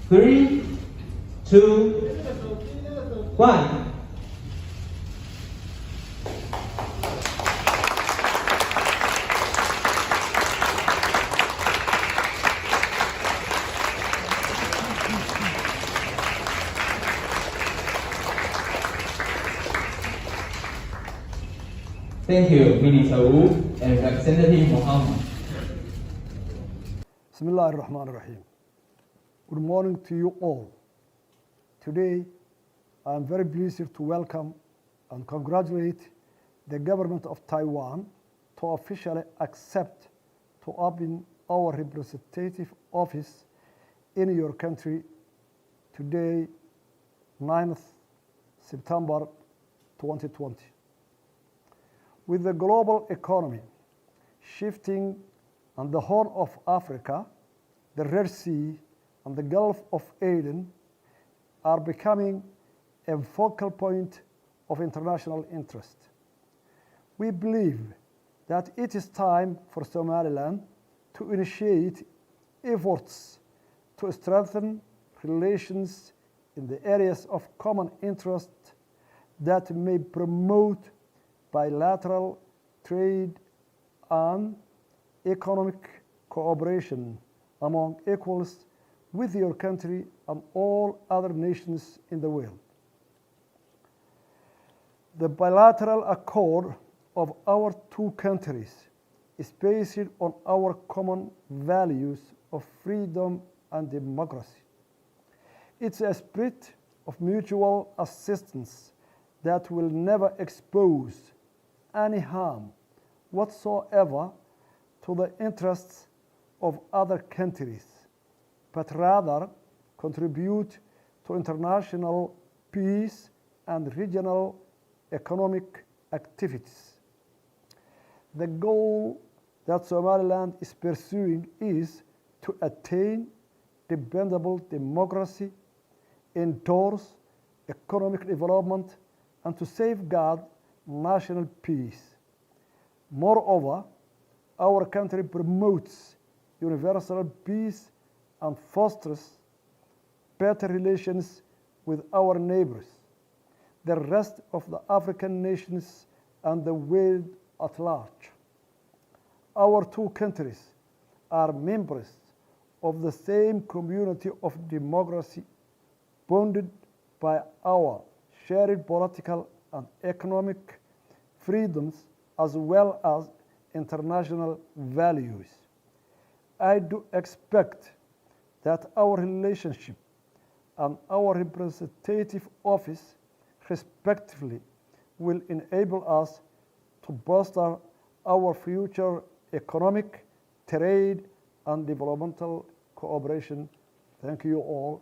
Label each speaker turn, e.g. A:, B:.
A: 3, 2, 1. Thank you, Minister Wu and Representative Mohammed.
B: Bismillah ar-Rahman ar-Rahim. Good morning to you all. Today, I am very pleased to welcome and congratulate the government of Taiwan to officially accept to open our representative office in your country today, 9th September 2020. With the global economy shifting and the Horn of Africa, the Red Sea, and the Gulf of Aden are becoming a focal point of international interest. We believe that it is time for Somaliland to initiate efforts to strengthen relations in the areas of common interest that may promote bilateral trade and economic cooperation among equals with your country and all other nations in the world. The bilateral accord of our two countries is based on our common values of freedom and democracy. It's a spirit of mutual assistance that will never expose any harm whatsoever to the interests of other countries, but rather contribute to international peace and regional economic activities. The goal that Somaliland is pursuing is to attain dependable democracy, endorse economic development, and to safeguard national peace. Moreover, our country promotes universal peace and fosters better relations with our neighbors, the rest of the African nations, and the world at large. Our two countries are members of the same community of democracy, bonded by our shared political and economic freedoms as well as international values. I do expect that our relationship and our representative office, respectively, will enable us to bolster our future economic, trade, and developmental cooperation. Thank you all.